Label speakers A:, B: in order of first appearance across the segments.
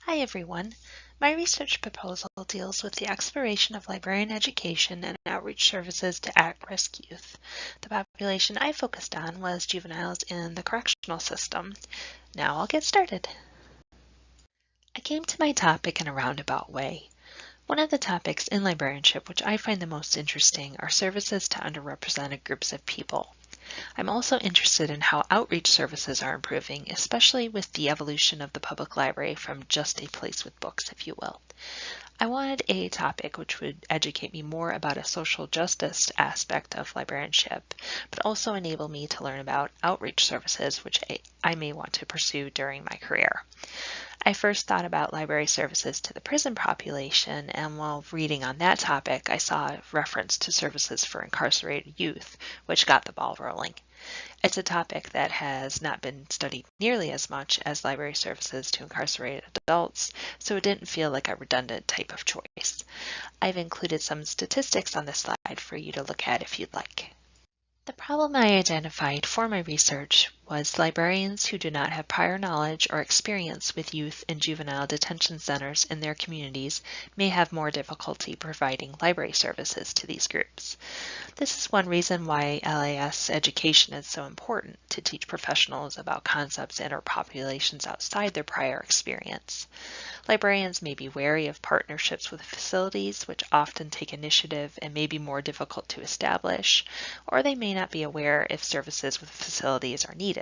A: Hi everyone. My research proposal deals with the exploration of librarian education and outreach services to at-risk youth. The population I focused on was juveniles in the correctional system. Now I'll get started. I came to my topic in a roundabout way. One of the topics in librarianship which I find the most interesting are services to underrepresented groups of people. I'm also interested in how outreach services are improving, especially with the evolution of the public library from just a place with books, if you will. I wanted a topic which would educate me more about a social justice aspect of librarianship, but also enable me to learn about outreach services which I may want to pursue during my career. I first thought about library services to the prison population, and while reading on that topic, I saw a reference to services for incarcerated youth, which got the ball rolling. It's a topic that has not been studied nearly as much as library services to incarcerated adults, so it didn't feel like a redundant type of choice. I've included some statistics on this slide for you to look at if you'd like. The problem I identified for my research was librarians who do not have prior knowledge or experience with youth and juvenile detention centers in their communities may have more difficulty providing library services to these groups. This is one reason why LIS education is so important, to teach professionals about concepts and/or populations outside their prior experience. Librarians may be wary of partnerships with facilities, which often take initiative and may be more difficult to establish, or they may not be aware if services with facilities are needed.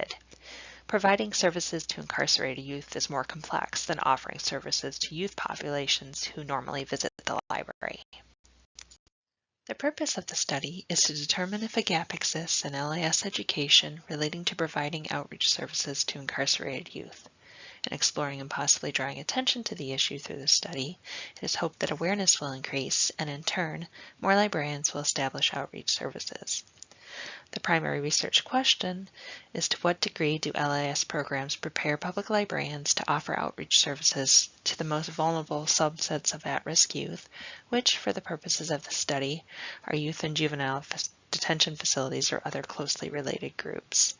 A: Providing services to incarcerated youth is more complex than offering services to youth populations who normally visit the library. The purpose of the study is to determine if a gap exists in LIS education relating to providing outreach services to incarcerated youth. In exploring and possibly drawing attention to the issue through the study, it is hoped that awareness will increase, and in turn, more librarians will establish outreach services. The primary research question is to what degree do LIS programs prepare public librarians to offer outreach services to the most vulnerable subsets of at-risk youth, which, for the purposes of the study, are youth and juvenile detention facilities or other closely related groups.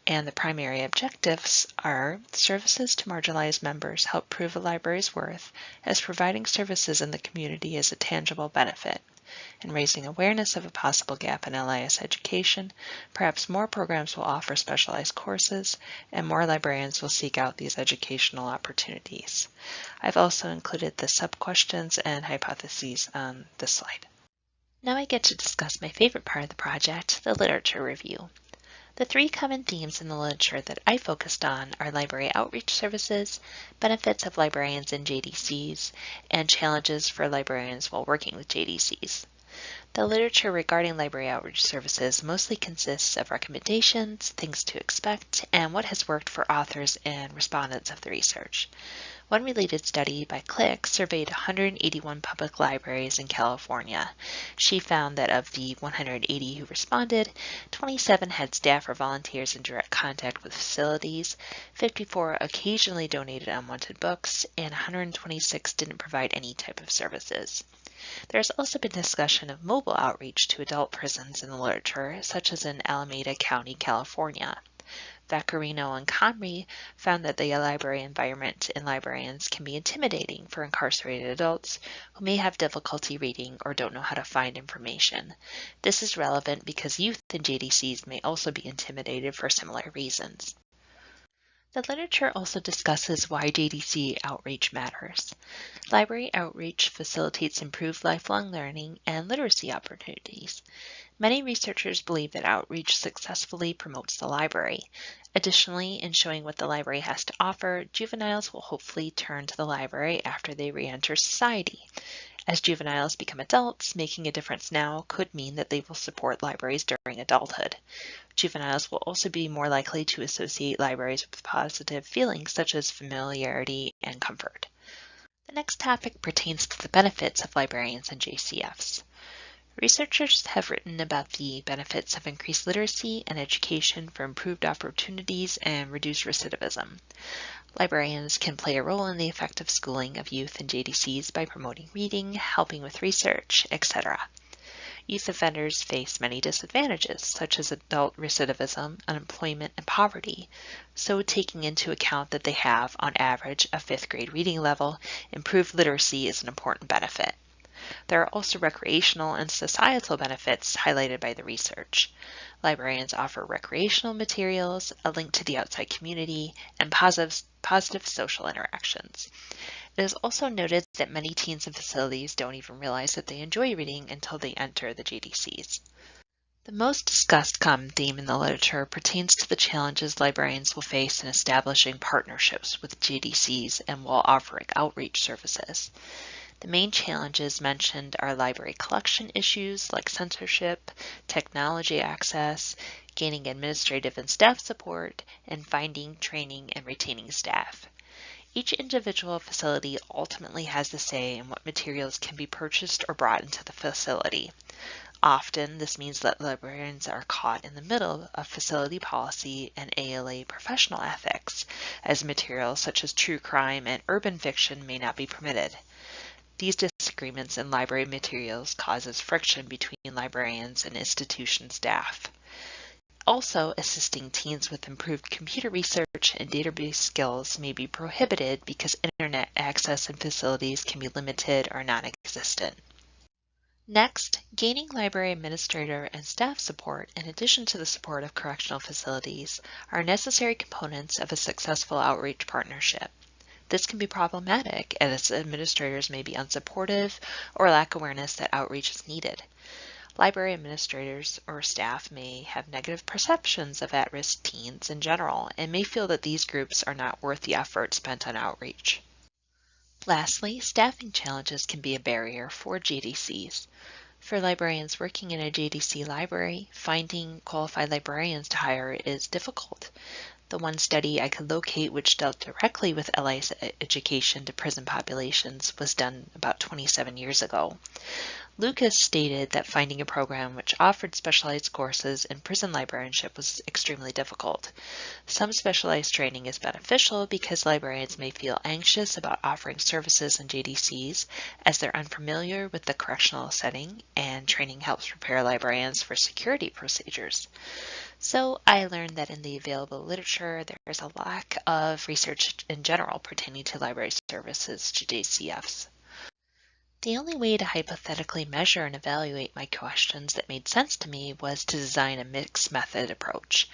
A: And the primary objectives are services to marginalized members help prove a library's worth, as providing services in the community is a tangible benefit. In raising awareness of a possible gap in LIS education, perhaps more programs will offer specialized courses, and more librarians will seek out these educational opportunities. I've also included the sub-questions and hypotheses on this slide. Now I get to discuss my favorite part of the project, the literature review. The three common themes in the literature that I focused on are library outreach services, benefits of librarians in JDCs, and challenges for librarians while working with JDCs. The literature regarding library outreach services mostly consists of recommendations, things to expect, and what has worked for authors and respondents of the research. One related study by Click surveyed 181 public libraries in California. She found that of the 180 who responded, 27 had staff or volunteers in direct contact with facilities, 54 occasionally donated unwanted books, and 126 didn't provide any type of services. There has also been discussion of mobile outreach to adult prisons in the literature, such as in Alameda County, California. Vaccarino and Conry found that the library environment and librarians can be intimidating for incarcerated adults who may have difficulty reading or don't know how to find information. This is relevant because youth in JDCs may also be intimidated for similar reasons. The literature also discusses why JDC outreach matters. Library outreach facilitates improved lifelong learning and literacy opportunities. Many researchers believe that outreach successfully promotes the library. Additionally, in showing what the library has to offer, juveniles will hopefully turn to the library after they re-enter society. As juveniles become adults, making a difference now could mean that they will support libraries during adulthood. Juveniles will also be more likely to associate libraries with positive feelings such as familiarity and comfort. The next topic pertains to the benefits of librarians and JCFs. Researchers have written about the benefits of increased literacy and education for improved opportunities and reduced recidivism. Librarians can play a role in the effective schooling of youth in JDCs by promoting reading, helping with research, etc. youth offenders face many disadvantages, such as adult recidivism, unemployment, and poverty. So taking into account that they have, on average, a 5th grade reading level, improved literacy is an important benefit. There are also recreational and societal benefits highlighted by the research. Librarians offer recreational materials, a link to the outside community, and positive social interactions. It is also noted that many teens in facilities don't even realize that they enjoy reading until they enter the JDCs. The most discussed common theme in the literature pertains to the challenges librarians will face in establishing partnerships with JDCs and while offering outreach services. The main challenges mentioned are library collection issues like censorship, technology access, gaining administrative and staff support, and finding, training, and retaining staff. Each individual facility ultimately has the say in what materials can be purchased or brought into the facility. Often, this means that librarians are caught in the middle of facility policy and ALA professional ethics, as materials such as true crime and urban fiction may not be permitted. These disagreements in library materials causes friction between librarians and institution staff. Also, assisting teens with improved computer research and database skills may be prohibited because internet access in facilities can be limited or non-existent. Next, gaining library administrator and staff support in addition to the support of correctional facilities are necessary components of a successful outreach partnership. This can be problematic as administrators may be unsupportive or lack awareness that outreach is needed. Library administrators or staff may have negative perceptions of at-risk teens in general and may feel that these groups are not worth the effort spent on outreach. Lastly, staffing challenges can be a barrier for JDCs. For librarians working in a JDC library, finding qualified librarians to hire is difficult. The one study I could locate which dealt directly with LIS education to prison populations was done about 27 years ago. Lucas stated that finding a program which offered specialized courses in prison librarianship was extremely difficult. Some specialized training is beneficial because librarians may feel anxious about offering services in JDCs as they're unfamiliar with the correctional setting, and training helps prepare librarians for security procedures. So I learned that in the available literature, there is a lack of research in general pertaining to library services to JCFs. The only way to hypothetically measure and evaluate my questions that made sense to me was to design a mixed method approach.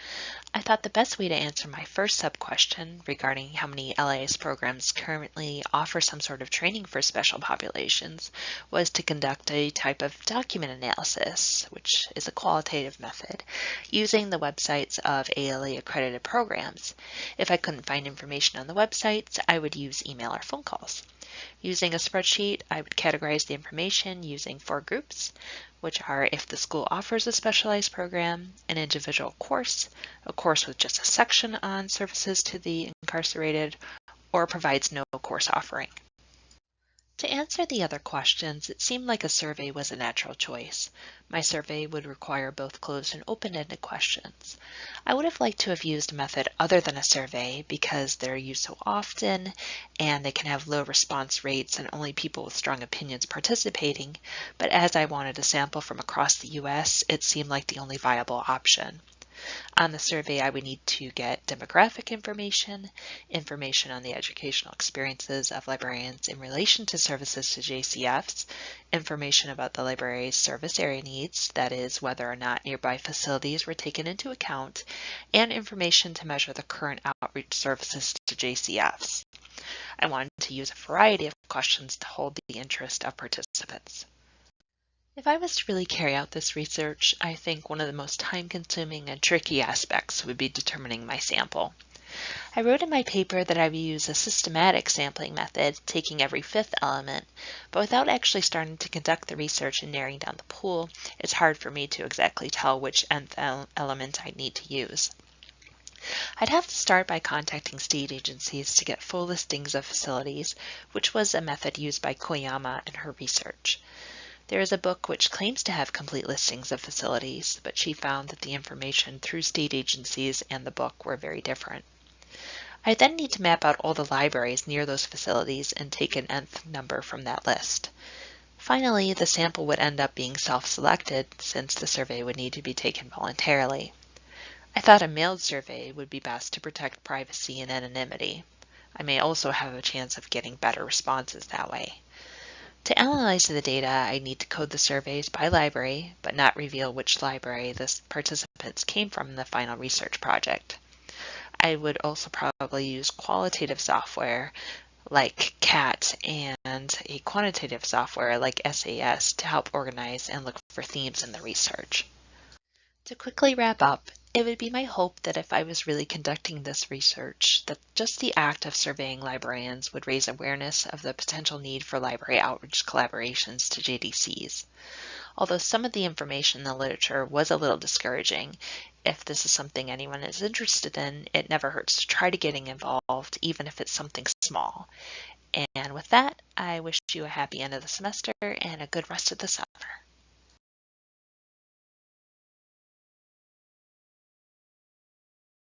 A: I thought the best way to answer my first sub-question regarding how many LIS programs currently offer some sort of training for special populations was to conduct a type of document analysis, which is a qualitative method, using the websites of ALA accredited programs. If I couldn't find information on the websites, I would use email or phone calls. Using a spreadsheet, I would categorize the information using 4 groups, which are if the school offers a specialized program, an individual course, a course with just a section on services to the incarcerated, or provides no course offering. To answer the other questions, it seemed like a survey was a natural choice. My survey would require both closed and open-ended questions. I would have liked to have used a method other than a survey because they're used so often and they can have low response rates and only people with strong opinions participating, but as I wanted a sample from across the U.S., it seemed like the only viable option. On the survey, I would need to get demographic information, information on the educational experiences of librarians in relation to services to JCFs, information about the library's service area needs, that is, whether or not nearby facilities were taken into account, and information to measure the current outreach services to JCFs. I wanted to use a variety of questions to hold the interest of participants. If I was to really carry out this research, I think one of the most time-consuming and tricky aspects would be determining my sample. I wrote in my paper that I would use a systematic sampling method, taking every 5th element, but without actually starting to conduct the research and narrowing down the pool, it's hard for me to exactly tell which nth element I'd need to use. I'd have to start by contacting state agencies to get full listings of facilities, which was a method used by Koyama in her research. There is a book which claims to have complete listings of facilities, but she found that the information through state agencies and the book were very different. I then need to map out all the libraries near those facilities and take an nth number from that list. Finally, the sample would end up being self-selected since the survey would need to be taken voluntarily. I thought a mailed survey would be best to protect privacy and anonymity. I may also have a chance of getting better responses that way. To analyze the data, I need to code the surveys by library, but not reveal which library the participants came from in the final research project. I would also probably use qualitative software like CAT and a quantitative software like SAS to help organize and look for themes in the research. To quickly wrap up, it would be my hope that if I was really conducting this research, that just the act of surveying librarians would raise awareness of the potential need for library outreach collaborations to JDCs. Although some of the information in the literature was a little discouraging, if this is something anyone is interested in, it never hurts to try to getting involved, even if it's something small. And with that, I wish you a happy end of the semester and a good rest of the summer.